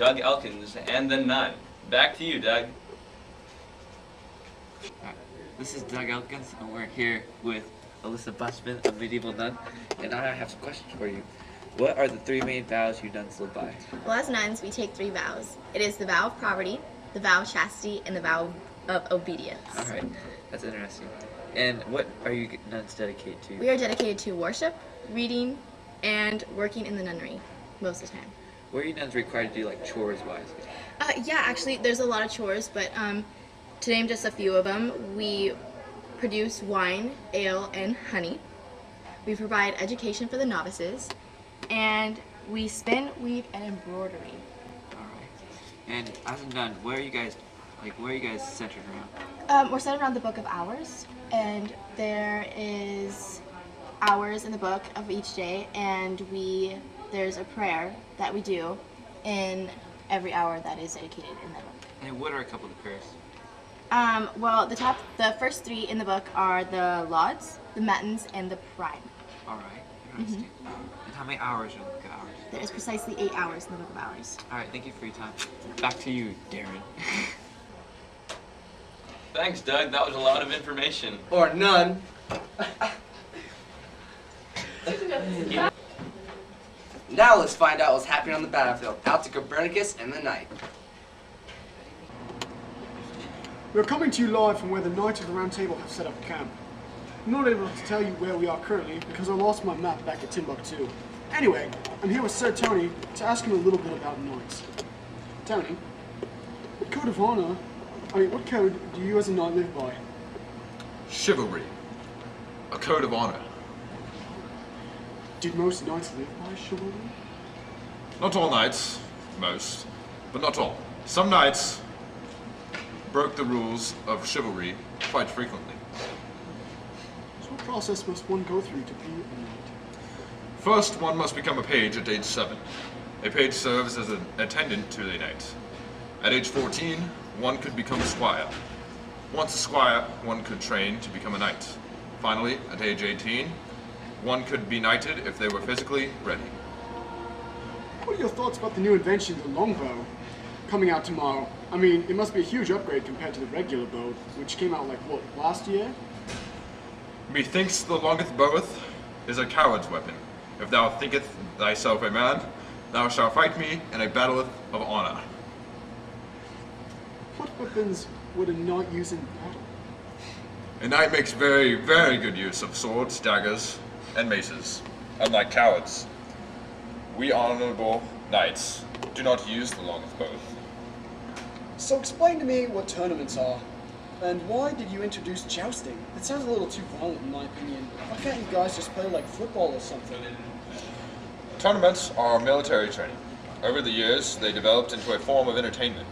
Doug Elkins and the Nun. Back to you, Doug. This is Doug Elkins, and we're here with Alyssa Bushman, a medieval nun, and I have some questions for you. What are the three main vows you nuns live by? Well, as nuns, we take three vows. It is the vow of poverty, the vow of chastity, and the vow of obedience. All right, that's interesting. And what are you nuns dedicated to? We are dedicated to worship, reading, and working in the nunnery most of the time. What are you nuns required to do, like chores-wise? Yeah, actually, there's a lot of chores, but to name just a few of them, we produce wine, ale, and honey. We provide education for the novices, and we spin, weave, and embroidery. All right. And as a nun, where are you guys centered around? We're centered around the Book of Hours, and there is hours in the book of each day, and there's a prayer that we do in every hour that is dedicated in the book. And what are a couple of the prayers? Well, the first three in the book are the Lauds, the Matins, and the Prime. All right, interesting. And how many hours are in the Book of Hours? There is precisely 8 hours in the Book of Hours. All right, thank you for your time. Back to you, Darren. Thanks, Doug. That was a lot of information. Or none. Now let's find out what's happening on the battlefield. Out to Copernicus and the Knight. We are coming to you live from where the Knights of the Round Table have set up camp. I'm not able to tell you where we are currently because I lost my map back at Timbuktu. Anyway, I'm here with Sir Tony to ask him a little bit about Knights. Tony, what code of honor, what code do you as a Knight live by? Chivalry. A code of honor. Did most Knights live by chivalry? Not all knights. Most. But not all. Some knights broke the rules of chivalry quite frequently. So what process must one go through to be a knight? First, one must become a page at age 7. A page serves as an attendant to the knight. At age 14, one could become a squire. Once a squire, one could train to become a knight. Finally, at age 18, one could be knighted if they were physically ready. What are your thoughts about the new invention, the longbow, coming out tomorrow? I mean, it must be a huge upgrade compared to the regular bow, which came out like, what, last year? Methinks the longest boweth is a coward's weapon. If thou thinkest thyself a man, thou shalt fight me in a battle of honor. What weapons would a knight use in battle? A knight makes very, very good use of swords, daggers, and maces. Unlike cowards, we honorable knights do not use the longest bow. So explain to me what tournaments are, and why did you introduce jousting? It sounds a little too violent in my opinion. Why can't you guys just play like football or something? Tournaments are military training. Over the years, they developed into a form of entertainment.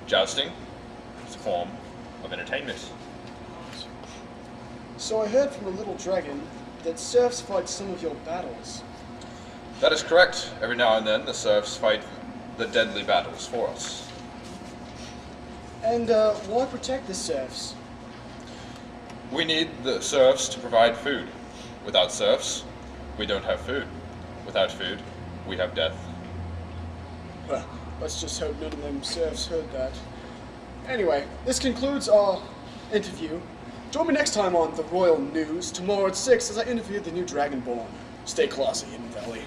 Jousting is a form of entertainment. So I heard from a little dragon that serfs fight some of your battles. That is correct. Every now and then, the serfs fight the deadly battles for us. And why protect the serfs? We need the serfs to provide food. Without serfs, we don't have food. Without food, we have death. Well, let's just hope none of them serfs heard that. Anyway, this concludes our interview. Join me next time on The Royal News, tomorrow at 6 as I interview the new Dragonborn. Stay classy, Hidden Valley.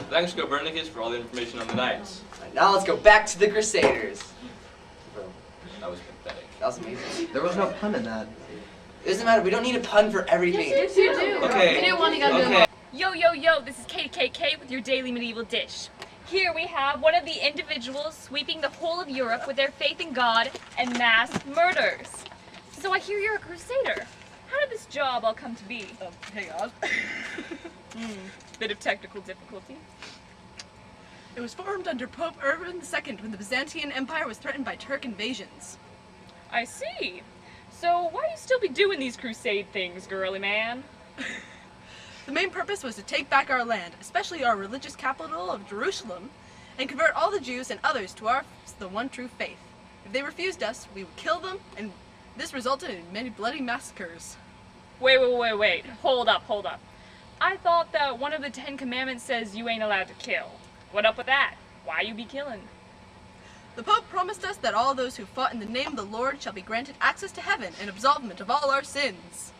Thanks, Copernicus, for all the information on the Knights. Right, now let's go back to the Crusaders. That was pathetic. That was amazing. There was no pun in that. It doesn't matter, we don't need a pun for everything. Yes, you do. Okay. We didn't want to go Okay. Yo, yo, yo, this is KDKA with your daily medieval dish. Here we have one of the individuals sweeping the whole of Europe with their faith in God and mass murders. So I hear you're a Crusader. How did this job all come to be? Hang on. Bit of technical difficulty. It was formed under Pope Urban II when the Byzantine Empire was threatened by Turk invasions. I see. So why you still be doing these crusade things, girly man? The main purpose was to take back our land, especially our religious capital of Jerusalem, and convert all the Jews and others to the one true faith. If they refused us, we would kill them, and this resulted in many bloody massacres. Wait. Hold up. I thought that one of the 10 Commandments says you ain't allowed to kill. What up with that? Why you be killing? The Pope promised us that all those who fought in the name of the Lord shall be granted access to heaven and absolvement of all our sins.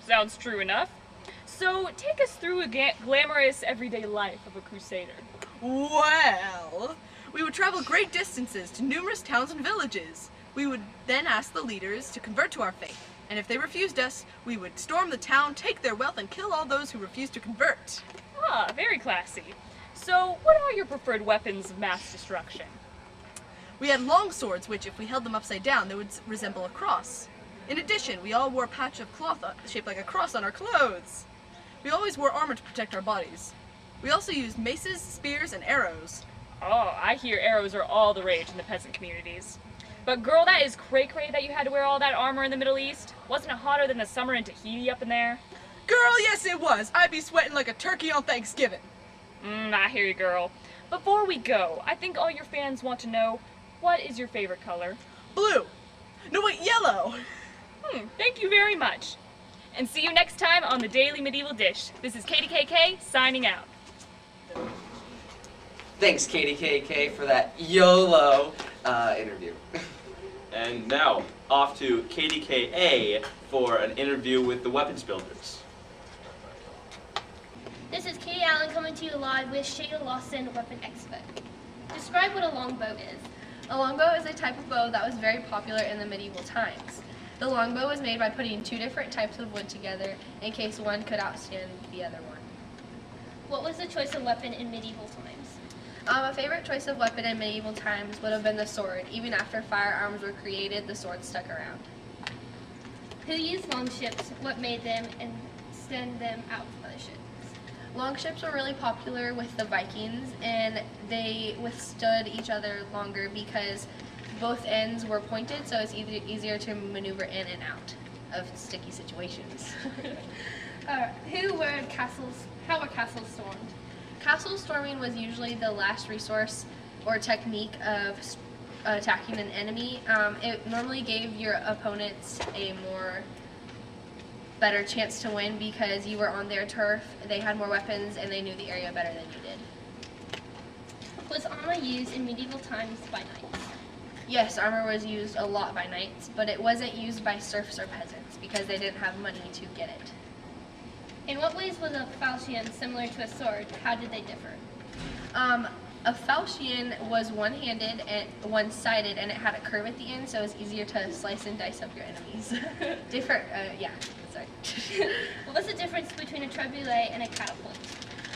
Sounds true enough. So take us through a glamorous everyday life of a crusader. Well, we would travel great distances to numerous towns and villages. We would then ask the leaders to convert to our faith, and if they refused us, we would storm the town, take their wealth, and kill all those who refused to convert. Ah, very classy. So what are your preferred weapons of mass destruction? We had long swords, which, if we held them upside down, they would resemble a cross. In addition, we all wore a patch of cloth shaped like a cross on our clothes. We always wore armor to protect our bodies. We also used maces, spears, and arrows. Oh, I hear arrows are all the rage in the peasant communities. But girl, that is cray-cray that you had to wear all that armor in the Middle East. Wasn't it hotter than the summer in Tahiti up in there? Girl, yes it was. I'd be sweating like a turkey on Thanksgiving. I hear you, girl. Before we go, I think all your fans want to know, what is your favorite color? Blue. No, wait, yellow. Thank you very much. And see you next time on the Daily Medieval Dish. This is KDKA signing out. Thanks, KDKA, for that YOLO interview. And now, off to KDKA for an interview with the weapons builders. This is Katie Allen coming to you live with Shayla Lawson, weapon expert. Describe what a longbow is. A longbow is a type of bow that was very popular in the medieval times. The longbow was made by putting two different types of wood together in case one could outstand the other one. What was the choice of weapon in medieval times? A favorite choice of weapon in medieval times would have been the sword. Even after firearms were created, the sword stuck around. Who used longships? What made them and send them out with other ships? Longships were really popular with the Vikings, and they withstood each other longer because both ends were pointed, so it's easier to maneuver in and out of sticky situations. How were castles stormed? Castle storming was usually the last resource or technique of attacking an enemy. It normally gave your opponents a better chance to win because you were on their turf, they had more weapons, and they knew the area better than you did. Was armor used in medieval times by knights? Yes, armor was used a lot by knights, but it wasn't used by serfs or peasants because they didn't have money to get it. In what ways was a falchion similar to a sword? How did they differ? A falchion was one-handed and one-sided, and it had a curve at the end, so it's easier to slice and dice up your enemies. Sorry. What was the difference between a trebuchet and a catapult?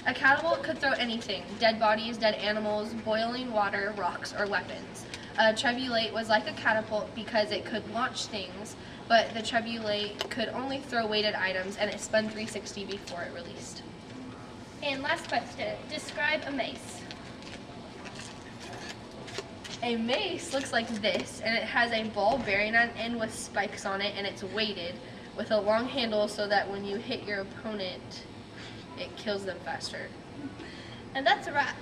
A catapult could throw anything: dead bodies, dead animals, boiling water, rocks, or weapons. A trebuchet was like a catapult because it could launch things, but the trebuchet could only throw weighted items, and it spun 360 before it released. And last question, describe a mace. A mace looks like this, and it has a ball bearing on end with spikes on it, and it's weighted with a long handle so that when you hit your opponent, it kills them faster. And that's a wrap.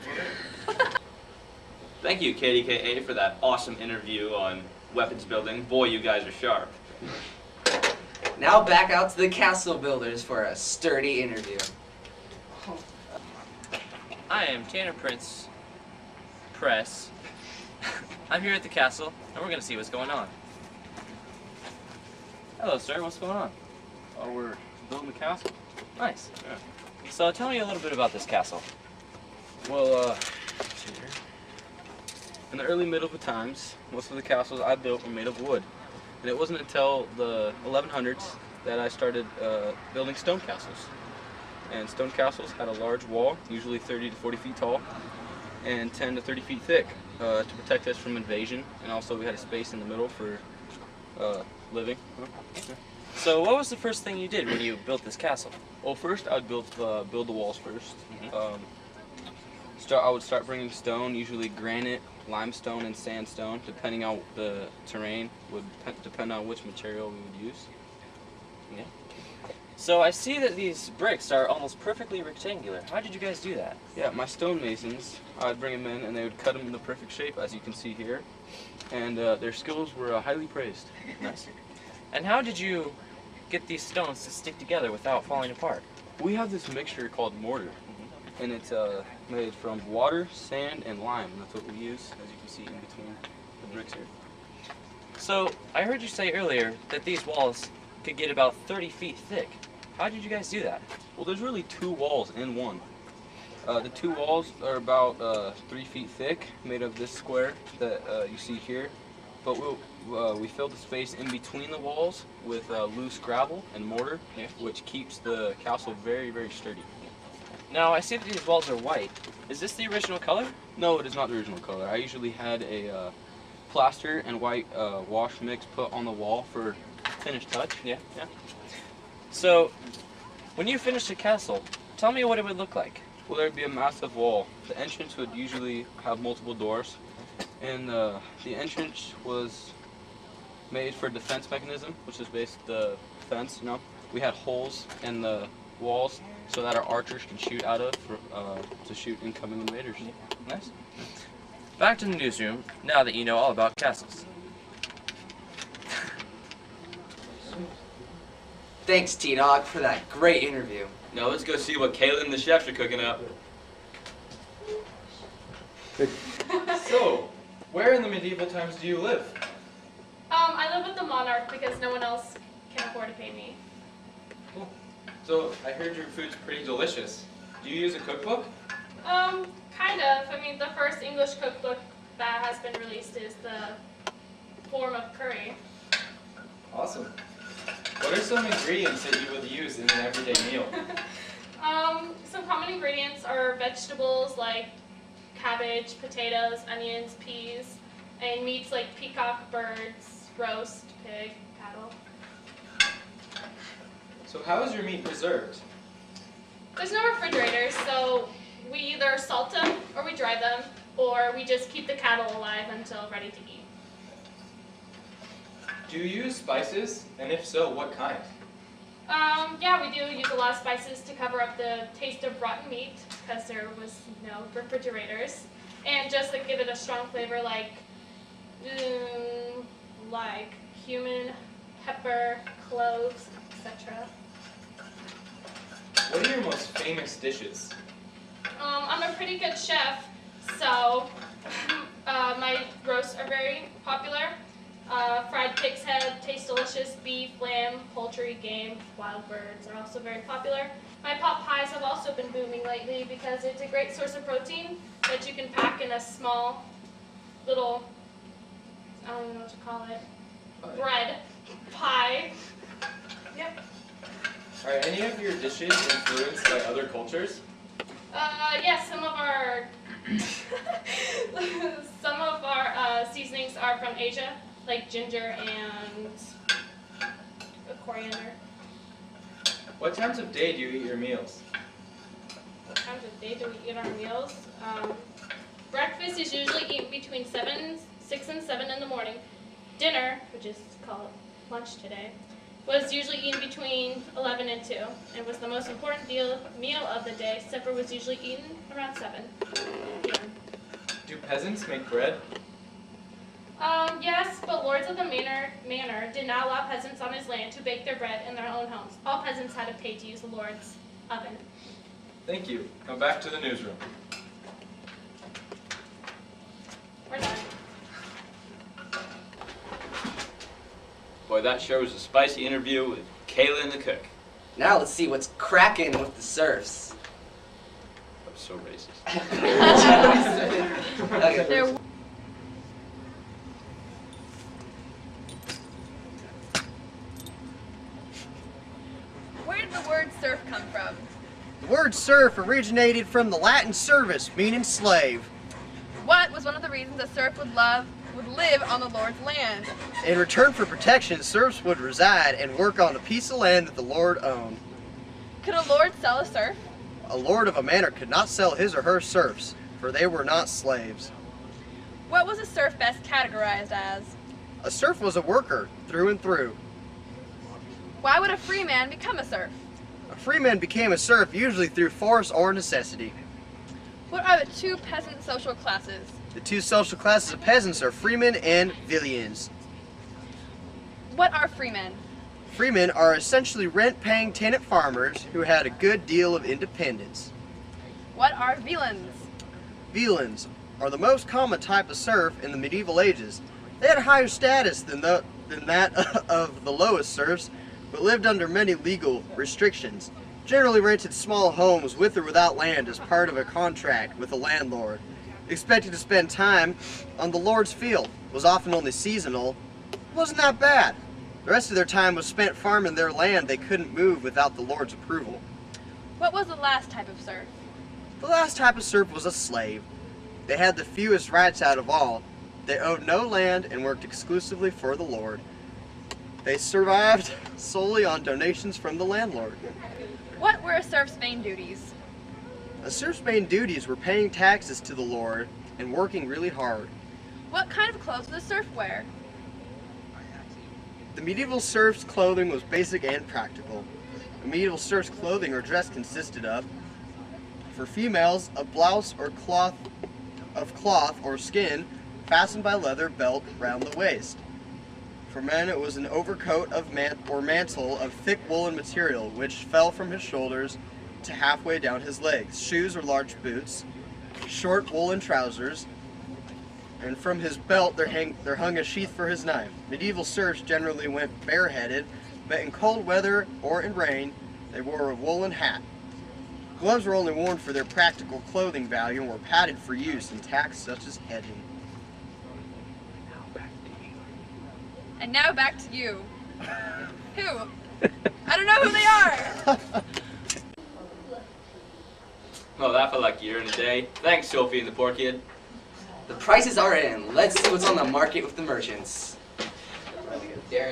Thank you, KDKA, for that awesome interview on weapons building. Boy, you guys are sharp. Now back out to the castle builders for a sturdy interview. I am Tana Prince, Press. I'm here at the castle, and we're going to see what's going on. Hello, sir. What's going on? Oh, we're building the castle. Nice. Yeah. So tell me a little bit about this castle. Well, let's see here. In the early medieval times, most of the castles I built were made of wood. And it wasn't until the 1100s that I started building stone castles. And stone castles had a large wall, usually 30 to 40 feet tall, and 10 to 30 feet thick to protect us from invasion. And also we had a space in the middle for living. Okay. So what was the first thing you did when you built this castle? Well, first I'd build the walls first. Mm-hmm. I would start bringing stone, usually granite, limestone, and sandstone, depending on the terrain, would depend on which material we would use. Yeah. So I see that these bricks are almost perfectly rectangular. How did you guys do that? Yeah, my stonemasons, I'd bring them in and they would cut them in the perfect shape, as you can see here. And their skills were highly praised. Nice. And how did you get these stones to stick together without falling apart? We have this mixture called mortar. and it's made from water, sand, and lime. That's what we use, as you can see in between the bricks here. So, I heard you say earlier that these walls could get about 30 feet thick. How did you guys do that? Well, there's really two walls in one. The two walls are about 3 feet thick, made of this square that you see here. But we filled the space in between the walls with loose gravel and mortar, which keeps the castle very, very sturdy. Now, I see that these walls are white. Is this the original color? No, it is not the original color. I usually had a plaster and white wash mix put on the wall for finished touch. Yeah. So, when you finish the castle, tell me what it would look like. Well, there would be a massive wall. The entrance would usually have multiple doors, and the entrance was made for defense mechanism, which is basically the fence. You know, we had holes in the walls so that our archers can shoot out of to shoot incoming invaders. Nice. Back to the newsroom, now that you know all about castles. Thanks, T-Dog, for that great interview. Now let's go see what Kayla and the chefs are cooking up. So, where in the medieval times do you live? I live with the monarch because no one else can afford to pay me. Cool. So, I heard your food's pretty delicious. Do you use a cookbook? Kind of. I mean, the first English cookbook that has been released is the form of curry. Awesome. What are some ingredients that you would use in an everyday meal? Some common ingredients are vegetables like cabbage, potatoes, onions, peas, and meats like peacock, birds, roast, pig, cattle. So how is your meat preserved? There's no refrigerators, so we either salt them or we dry them, or we just keep the cattle alive until ready to eat. Do you use spices? And if so, what kind? Yeah, we do use a lot of spices to cover up the taste of rotten meat because there was no refrigerators, and just to give it a strong flavor, like cumin, pepper, cloves, etc. What are your most famous dishes? I'm a pretty good chef, so my roasts are very popular. Fried pig's head, tastes delicious, beef, lamb, poultry, game, wild birds are also very popular. My pot pies have also been booming lately because it's a great source of protein that you can pack in a small little, I don't know what to call it, bread pie. Yep. Are any of your dishes influenced by other cultures? Yes, some of our seasonings are from Asia, like ginger and coriander. What times of day do you eat your meals? What times of day do we eat our meals? Breakfast is usually eaten between 6 and 7 in the morning. Dinner, which is called lunch today, was usually eaten between 11 and 2, and was the most important meal of the day. Supper was usually eaten around 7 p.m. Do peasants make bread? Yes, but lords of the manor did not allow peasants on his land to bake their bread in their own homes. All peasants had to pay to use the lord's oven. Thank you. Now back to the newsroom. We're done. Boy, that sure was a spicy interview with Kayla and the cook. Now let's see what's cracking with the serfs. I'm so racist. Okay. Where did the word serf come from? The word serf originated from the Latin servus, meaning slave. What was one of the reasons a serf would live on the lord's land? In return for protection, serfs would reside and work on a piece of land that the lord owned. Could a lord sell a serf? A lord of a manor could not sell his or her serfs, for they were not slaves. What was a serf best categorized as? A serf was a worker, through and through. Why would a free man become a serf? A free man became a serf usually through force or necessity. What are the two peasant social classes? The two social classes of peasants are freemen and villeins. What are freemen? Freemen are essentially rent-paying tenant farmers who had a good deal of independence. What are villains? Villains are the most common type of serf in the medieval ages. They had a higher status than that of the lowest serfs, but lived under many legal restrictions. Generally rented small homes with or without land as part of a contract with a landlord. Expected to spend time on the Lord's field, was often only seasonal. Wasn't that bad. The rest of their time was spent farming their land they couldn't move without the Lord's approval. What was the last type of serf? The last type of serf was a slave. They had the fewest rights out of all. They owed no land and worked exclusively for the Lord. They survived solely on donations from the landlord. What were a serf's main duties? A serf's main duties were paying taxes to the Lord and working really hard. What kind of clothes did a serf wear? The medieval serf's clothing was basic and practical. A medieval serf's clothing or dress consisted of, for females, a blouse or cloth or skin fastened by leather belt round the waist. For men, it was an overcoat or mantle of thick woolen material which fell from his shoulders to halfway down his legs. Shoes or large boots, short woolen trousers, and from his belt there hung a sheath for his knife. Medieval serfs generally went bareheaded, but in cold weather or in rain, they wore a woolen hat. Gloves were only worn for their practical clothing value and were padded for use in tasks such as edging. And now back to you. Who? I don't know who they are! Oh, that felt like a year and a day. Thanks, Sophie and the poor kid. The prices are in. Let's see what's on the market with the merchants.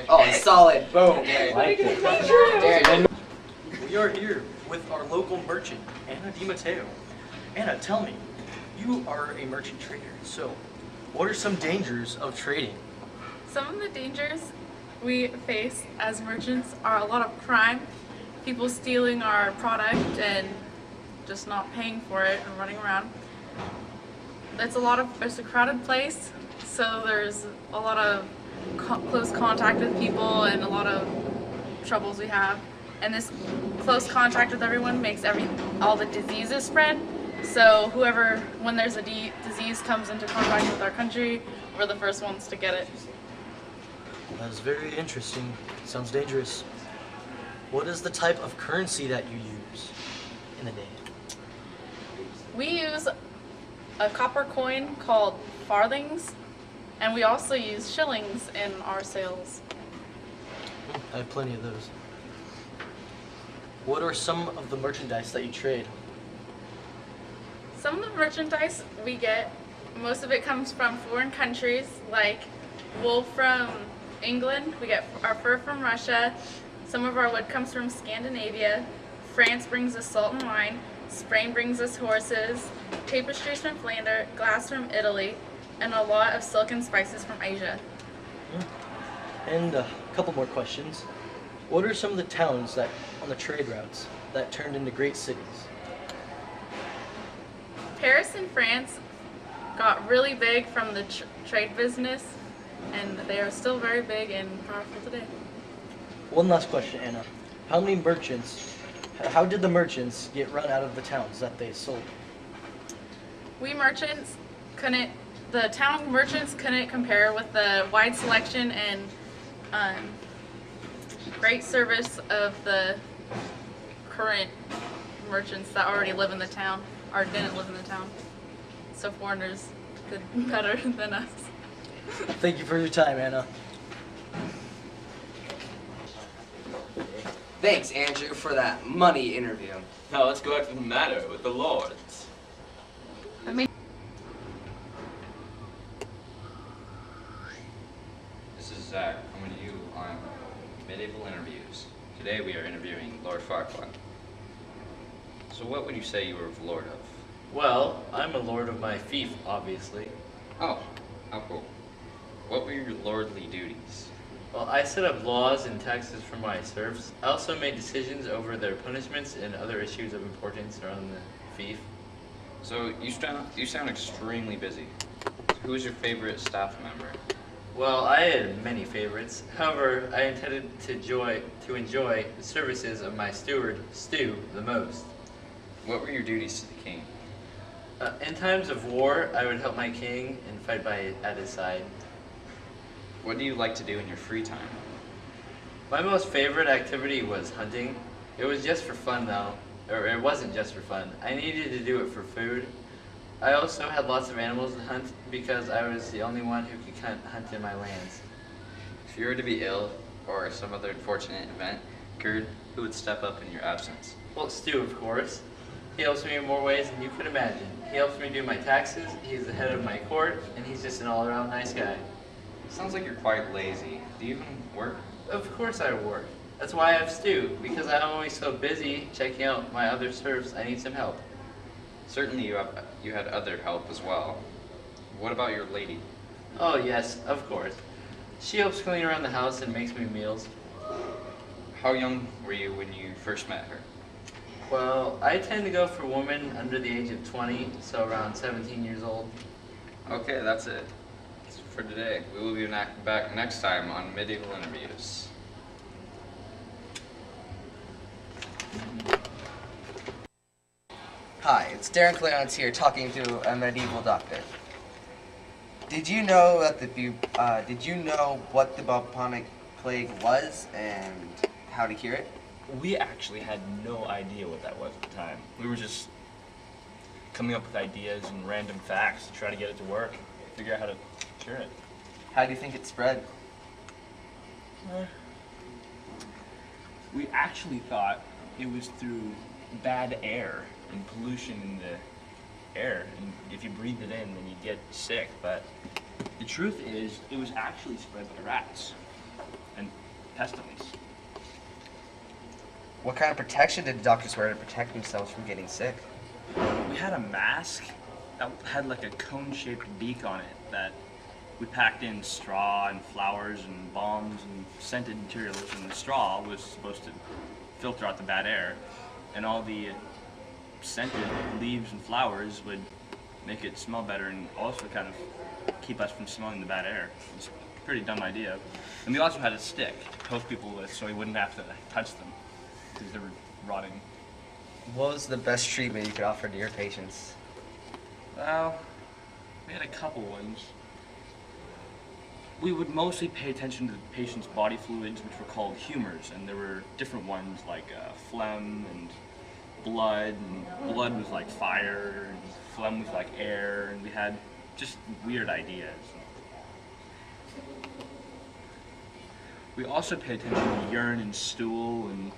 Oh, solid. Boom. We are here with our local merchant, Anna DiMatteo. Anna, tell me, you are a merchant trader, so what are some dangers of trading? Some of the dangers we face as merchants are a lot of crime, people stealing our product and just not paying for it and running around. It's a crowded place, so there's a lot of close contact with people and a lot of troubles we have. And this close contact with everyone makes all the diseases spread. So when there's a disease comes into contact with our country, we're the first ones to get it. That is very interesting. Sounds dangerous. What is the type of currency that you use in the day? We use a copper coin called farthings, and we also use shillings in our sales. I have plenty of those. What are some of the merchandise that you trade? Some of the merchandise we get, most of it comes from foreign countries, like wool from England, we get our fur from Russia, some of our wood comes from Scandinavia, France brings us salt and wine, Spain brings us horses, tapestries from Flanders, glass from Italy, and a lot of silk and spices from Asia. And a couple more questions. What are some of the towns that on the trade routes that turned into great cities? Paris in France got really big from the trade business, and they are still very big and powerful today. One last question, Anna. How did the merchants get run out of the towns that they sold? The town merchants couldn't compare with the wide selection and great service of the current merchants that already live in the town, or didn't live in the town. So foreigners did better than us. Thank you for your time, Anna. Thanks, Andrew, for that money interview. Now let's go after the matter with the lords. This is Zach coming to you on Medieval Interviews. Today we are interviewing Lord Farquaad. So what would you say you were a lord of? Well, I'm a lord of my fief, obviously. Oh, how cool. What were your lordly duties? Well, I set up laws and taxes for my serfs. I also made decisions over their punishments and other issues of importance around the fief. So you sound extremely busy. Who was your favorite staff member? Well, I had many favorites. However, I intended to enjoy the services of my steward, Stu, the most. What were your duties to the king? In times of war, I would help my king and fight at his side. What do you like to do in your free time? My most favorite activity was hunting. It was just for fun though, or it wasn't just for fun. I needed to do it for food. I also had lots of animals to hunt because I was the only one who could hunt in my lands. If you were to be ill or some other unfortunate event occurred, who would step up in your absence? Well, Stu, of course. He helps me in more ways than you could imagine. He helps me do my taxes, he's the head of my court, and he's just an all-around nice guy. Sounds like you're quite lazy. Do you even work? Of course I work. That's why I have Stu, because I'm always so busy checking out my other serfs, I need some help. Certainly you had other help as well. What about your lady? Oh yes, of course. She helps clean around the house and makes me meals. How young were you when you first met her? Well, I tend to go for women under the age of 20, so around 17 years old. Okay, that's it for today. We will be back next time on Medieval Interviews. Hi, it's Darren Clarence here talking to a medieval doctor. Did you know that did you know what the bubonic plague was and how to cure it? We actually had no idea what that was at the time. We were just coming up with ideas and random facts to try to get it to work, figure out how to cure it. How do you think it spread? We actually thought it was through bad air and pollution in the air, and if you breathe it in then you get sick, but the truth is it was actually spread by rats and pestilence. What kind of protection did the doctors wear to protect themselves from getting sick? We had a mask that had like a cone-shaped beak on it that we packed in straw and flowers and bombs and scented materials, and the straw was supposed to filter out the bad air, and all the scented leaves and flowers would make it smell better and also kind of keep us from smelling the bad air. It's a pretty dumb idea. And we also had a stick to poke people with so we wouldn't have to touch them because they were rotting. What was the best treatment you could offer to your patients? Well, we had a couple ones. We would mostly pay attention to the patient's body fluids, which were called humors, and there were different ones like phlegm and blood, and blood was like fire, and phlegm was like air, and we had just weird ideas. We also paid attention to urine and stool, and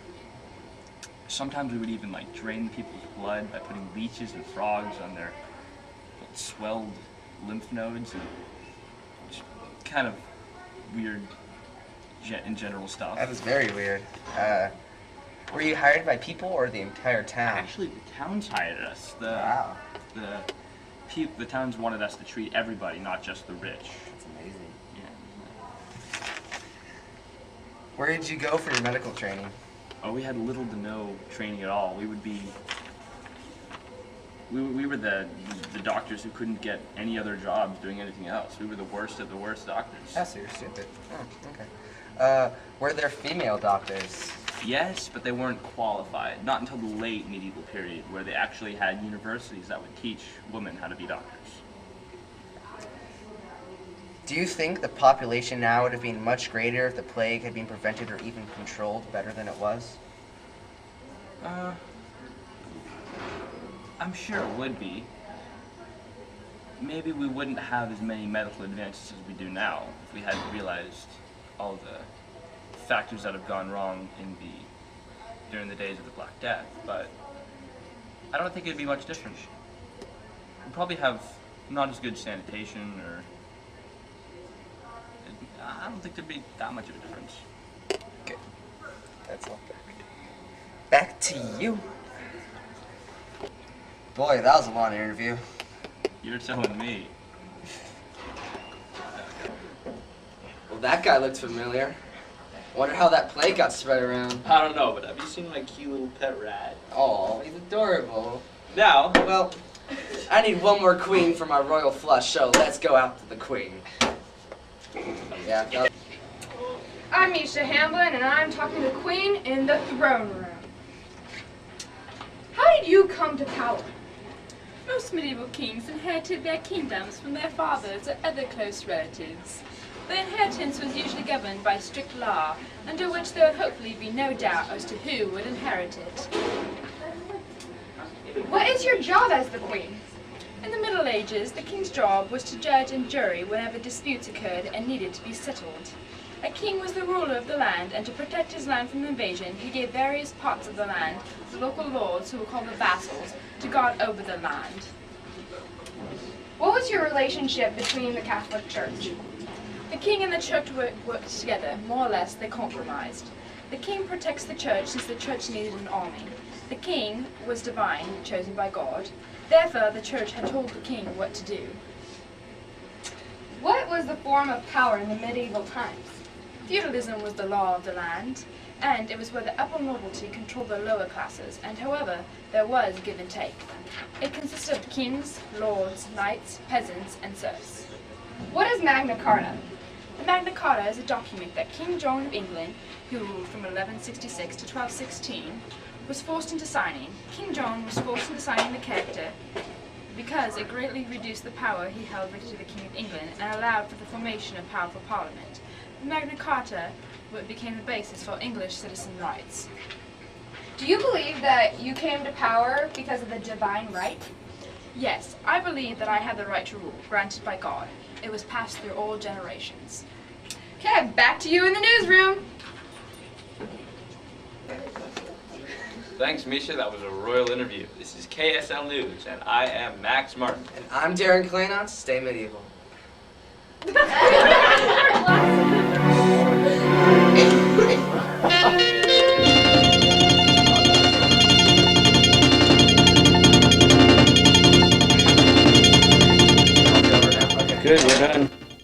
sometimes we would even like drain people's blood by putting leeches and frogs on their swelled lymph nodes, and kind of weird in general stuff. That was very weird. Were you hired by people or the entire town? Actually, the towns hired us. Wow. The towns wanted us to treat everybody, not just the rich. That's amazing. Yeah. Where did you go for your medical training? Oh, we had little to no training at all. We would be... We were the doctors who couldn't get any other jobs doing anything else. We were the worst of the worst doctors. Oh, so you're stupid. Oh, okay. Were there female doctors? Yes, but they weren't qualified. Not until the late medieval period, where they actually had universities that would teach women how to be doctors. Do you think the population now would have been much greater if the plague had been prevented or even controlled better than it was? I'm sure it would be. Maybe we wouldn't have as many medical advances as we do now if we had realized all the factors that have gone wrong during the days of the Black Death, but I don't think it'd be much different. We'd probably have not as good sanitation, or I don't think there'd be that much of a difference. Okay, that's all. Back to you. Boy, that was a long interview. You're telling me. Well, that guy looked familiar. Wonder how that plague got spread around. I don't know, but have you seen my cute little pet rat? Oh, he's adorable. Now, well, I need one more queen for my royal flush, so let's go out to the queen. Yeah. I'm Misha Hamblin, and I'm talking to the queen in the throne room. How did you come to power? Most medieval kings inherited their kingdoms from their fathers or other close relatives. The inheritance was usually governed by strict law, under which there would hopefully be no doubt as to who would inherit it. What is your job as the queen? In the Middle Ages, the king's job was to judge and jury whenever disputes occurred and needed to be settled. A king was the ruler of the land, and to protect his land from invasion, he gave various parts of the land to local lords, who were called the vassals, to guard over the land. What was your relationship between the Catholic Church? The king and the church worked together. More or less, they compromised. The king protects the church since the church needed an army. The king was divine, chosen by God. Therefore, the church had told the king what to do. What was the form of power in the medieval times? Feudalism was the law of the land, and it was where the upper nobility controlled the lower classes, and however, there was give and take. It consisted of kings, lords, knights, peasants, and serfs. What is Magna Carta? The Magna Carta is a document that King John of England, who ruled from 1166 to 1216, was forced into signing. King John was forced into signing the charter because it greatly reduced the power he held to the King of England and allowed for the formation of powerful parliament. The Magna Carta became the basis for English citizen rights. Do you believe that you came to power because of the divine right? Yes, I believe that I had the right to rule, granted by God. It was passed through all generations. Okay, back to you in the newsroom. Thanks, Misha. That was a royal interview. This is KSL News, and I am Max Martin. And I'm Darren Kleinot. Stay medieval. Good, we're done.